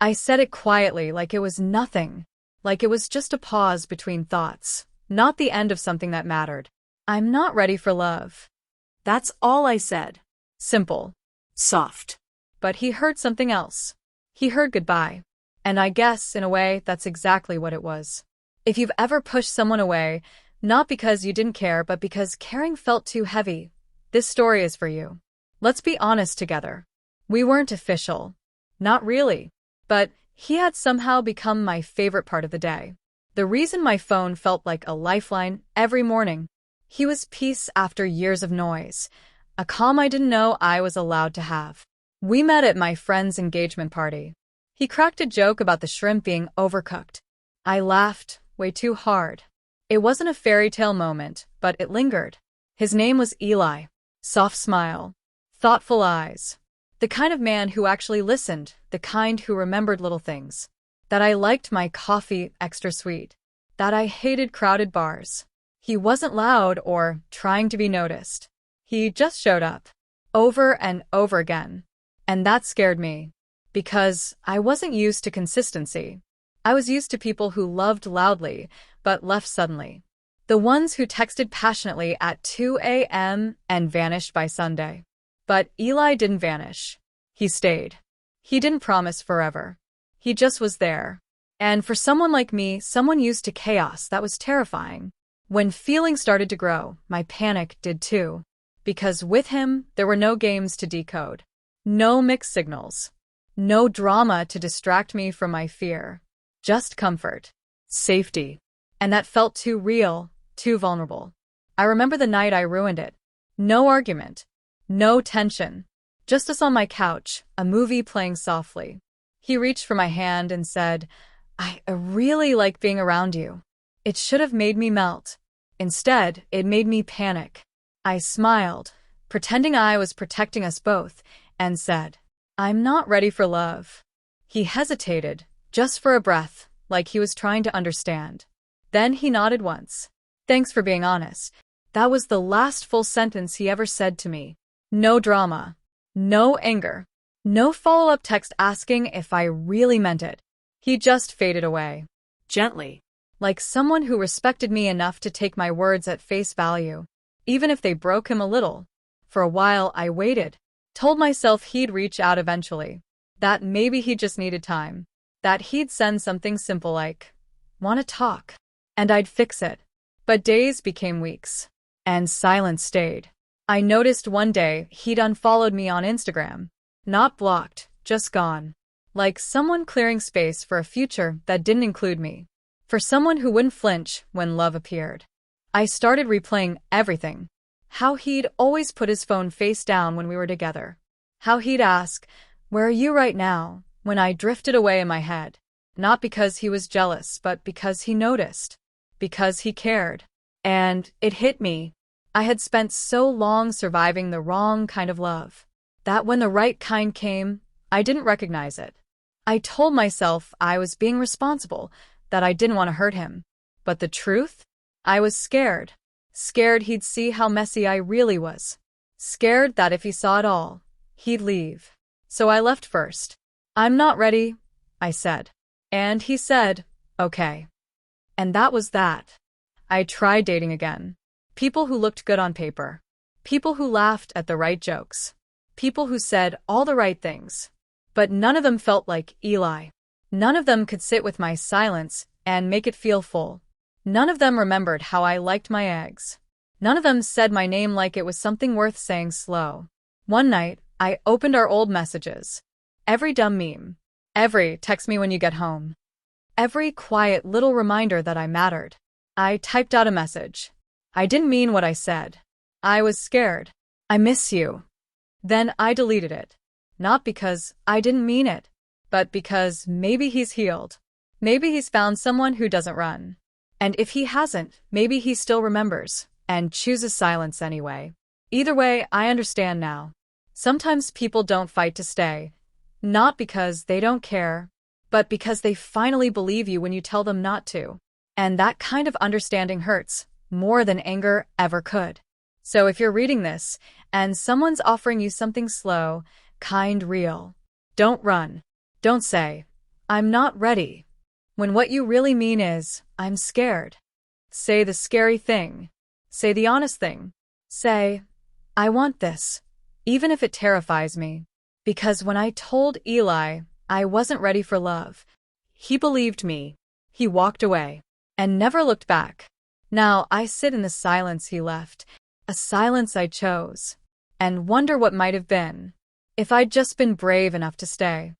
I said it quietly, like it was nothing. Like it was just a pause between thoughts, not the end of something that mattered. I'm not ready for love. That's all I said. Simple. Soft. But he heard something else. He heard goodbye. And I guess, in a way, that's exactly what it was. If you've ever pushed someone away, not because you didn't care, but because caring felt too heavy, this story is for you. Let's be honest together. We weren't official. Not really. But he had somehow become my favorite part of the day. The reason my phone felt like a lifeline every morning. He was peace after years of noise, a calm I didn't know I was allowed to have. We met at my friend's engagement party. He cracked a joke about the shrimp being overcooked. I laughed way too hard. It wasn't a fairy tale moment, but it lingered. His name was Eli. Soft smile. Thoughtful eyes. The kind of man who actually listened, the kind who remembered little things. That I liked my coffee extra sweet. That I hated crowded bars. He wasn't loud or trying to be noticed. He just showed up. Over and over again. And that scared me. Because I wasn't used to consistency. I was used to people who loved loudly, but left suddenly. The ones who texted passionately at 2 a.m. and vanished by Sunday. But Eli didn't vanish. He stayed. He didn't promise forever. He just was there. And for someone like me, someone used to chaos, that was terrifying. When feelings started to grow, my panic did too. Because with him, there were no games to decode. No mixed signals. No drama to distract me from my fear. Just comfort. Safety. And that felt too real, too vulnerable. I remember the night I ruined it. No argument. No tension. Just us on my couch, a movie playing softly. He reached for my hand and said, I really like being around you. It should have made me melt. Instead, it made me panic. I smiled, pretending I was protecting us both, and said, I'm not ready for love. He hesitated, just for a breath, like he was trying to understand. Then he nodded once. Thanks for being honest. That was the last full sentence he ever said to me. No drama. No anger. No follow-up text asking if I really meant it. He just faded away. Gently. Like someone who respected me enough to take my words at face value. Even if they broke him a little. For a while I waited. Told myself he'd reach out eventually. That maybe he just needed time. That he'd send something simple like, wanna talk? And I'd fix it. But days became weeks. And silence stayed. I noticed one day he'd unfollowed me on Instagram. Not blocked, just gone. Like someone clearing space for a future that didn't include me. For someone who wouldn't flinch when love appeared. I started replaying everything. How he'd always put his phone face down when we were together. How he'd ask, where are you right now? When I drifted away in my head. Not because he was jealous, but because he noticed. Because he cared. And it hit me. I had spent so long surviving the wrong kind of love. That when the right kind came, I didn't recognize it. I told myself I was being responsible, that I didn't want to hurt him. But the truth? I was scared. Scared he'd see how messy I really was. Scared that if he saw it all, he'd leave. So I left first. I'm not ready, I said. And he said, okay. And that was that. I tried dating again. People who looked good on paper. People who laughed at the right jokes. People who said all the right things. But none of them felt like Eli. None of them could sit with my silence and make it feel full. None of them remembered how I liked my eggs. None of them said my name like it was something worth saying slow. One night, I opened our old messages. Every dumb meme. Every text me when you get home. Every quiet little reminder that I mattered. I typed out a message. I didn't mean what I said. I was scared. I miss you. Then I deleted it. Not because I didn't mean it, but because maybe he's healed. Maybe he's found someone who doesn't run. And if he hasn't, maybe he still remembers and chooses silence anyway. Either way, I understand now. Sometimes people don't fight to stay. Not because they don't care, but because they finally believe you when you tell them not to. And that kind of understanding hurts more than anger ever could. So if you're reading this and someone's offering you something slow, kind, real, don't run. Don't say, I'm not ready. When what you really mean is, I'm scared. Say the scary thing. Say the honest thing. Say, I want this, even if it terrifies me. Because when I told Eli I wasn't ready for love, he believed me. He walked away and never looked back. Now I sit in the silence he left, a silence I chose, and wonder what might have been if I'd just been brave enough to stay.